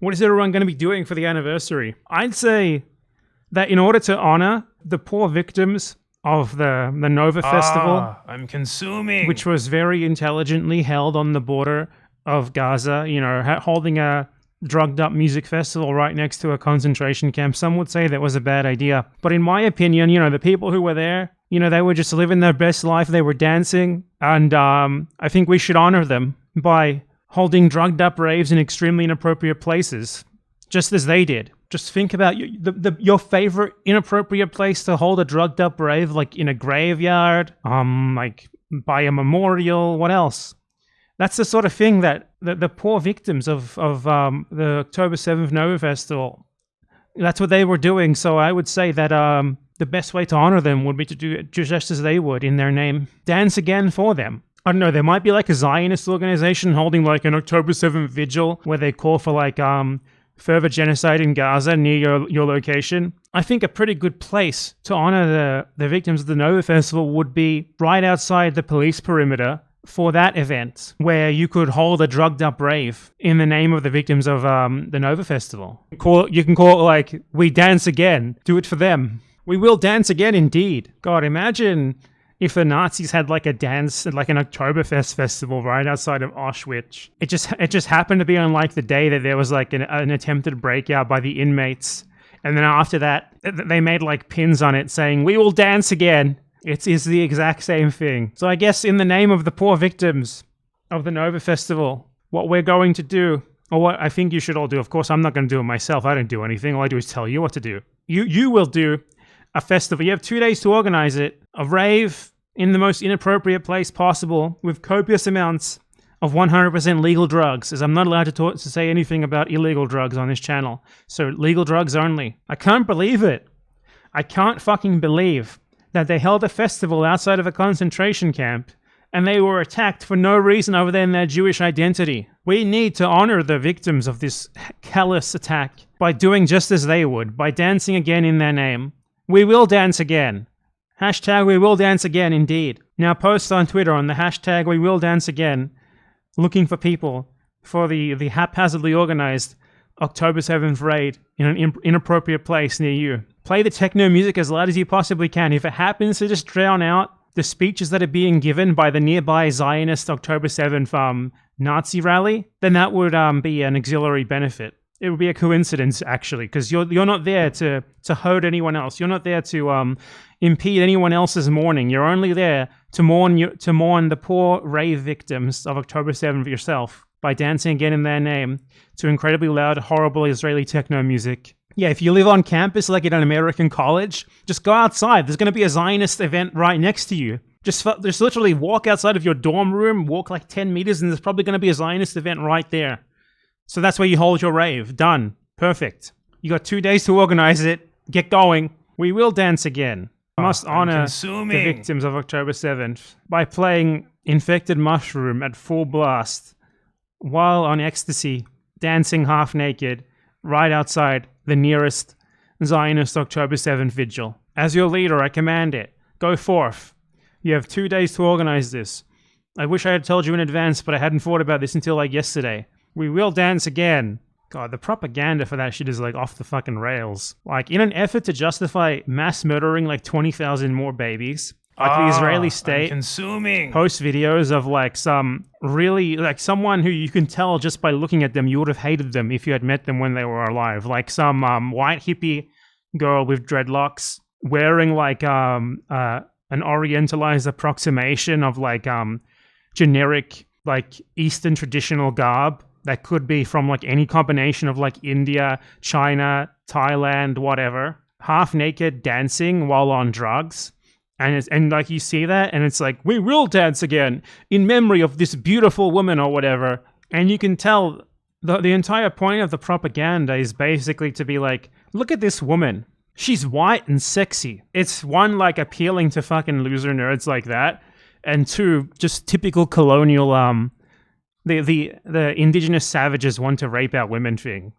What is everyone going to be doing for the anniversary? I'd say that in order to honor the poor victims of the Nova Festival, I'm consuming. which was very intelligently held on the border of Gaza, holding a drugged up music festival right next to a concentration camp. Some would say that was a bad idea. But in my opinion, the people who were there, they were just living their best life. They were dancing. And I think we should honor them by holding drugged up raves in extremely inappropriate places, just as they did. Just think about your favorite inappropriate place to hold a drugged up rave, like in a graveyard, like by a memorial. What else? That's the sort of thing that the poor victims of the October 7th Nova Festival, that's what they were doing. So I would say that the best way to honor them would be to do it just as they would in their name. Dance again for them. I don't know, there might be like a Zionist organization holding like an October 7th vigil where they call for like further genocide in Gaza near your location. I think a pretty good place to honor the victims of the Nova Festival would be right outside the police perimeter for that event, where you could hold a drugged up rave in the name of the victims of the Nova Festival. You can call it like, we dance again. Do it for them. We will dance again indeed. God, imagine if the Nazis had like a dance, like an Oktoberfest festival right outside of Auschwitz. It just happened to be on like the day that there was like an attempted breakout by the inmates. And then after that, they made like pins on it saying, we will dance again. It is the exact same thing. So I guess in the name of the poor victims of the Nova Festival, what we're going to do, or what I think you should all do, of course I'm not going to do it myself, I don't do anything, all I do is tell you what to do. You will do a festival. You have 2 days to organize it. A rave in the most inappropriate place possible with copious amounts of 100% legal drugs, as I'm not allowed to say anything about illegal drugs on this channel. So legal drugs only. I can't believe it. I can't fucking believe that they held a festival outside of a concentration camp and they were attacked for no reason other than their Jewish identity. We need to honor the victims of this callous attack by doing just as they would, by dancing again in their name. We will dance again. Hashtag we will dance again, indeed. Now post on Twitter on the hashtag we will dance again, looking for people for the haphazardly organized October 7th raid in an inappropriate place near you. Play the techno music as loud as you possibly can. If it happens to just drown out the speeches that are being given by the nearby Zionist October 7th Nazi rally, then that would be an auxiliary benefit. It would be a coincidence, actually, because you're not there to hurt anyone else. You're not there to impede anyone else's mourning. You're only there to mourn the poor rave victims of October 7th yourself by dancing again in their name to incredibly loud, horrible Israeli techno music. Yeah, if you live on campus like at an American college, just go outside. There's going to be a Zionist event right next to you. Just literally walk outside of your dorm room, walk like 10 meters, and there's probably going to be a Zionist event right there. So that's where you hold your rave. Done. Perfect. You got 2 days to organize it. Get going. We will dance again. Must honor the victims of October 7th by playing Infected Mushroom at full blast while on ecstasy, dancing half naked right outside the nearest Zionist October 7th vigil. As your leader, I command it. Go forth. You have 2 days to organize this. I wish I had told you in advance, but I hadn't thought about this until like yesterday. We will dance again. God, the propaganda for that shit is like off the fucking rails. Like, in an effort to justify mass murdering like 20,000 more babies, like the Israeli state posts videos of like some really, like someone who you can tell just by looking at them, you would have hated them if you had met them when they were alive. Like some white hippie girl with dreadlocks wearing like an orientalized approximation of like generic like Eastern traditional garb that could be from like any combination of like India, China, Thailand, whatever. Half naked dancing while on drugs. And like you see that and it's like, we will dance again in memory of this beautiful woman or whatever. And you can tell the entire point of the propaganda is basically to be like, look at this woman. She's white and sexy. It's one, like appealing to fucking loser nerds like that. And two, just typical colonial, the indigenous savages want to rape our women thing.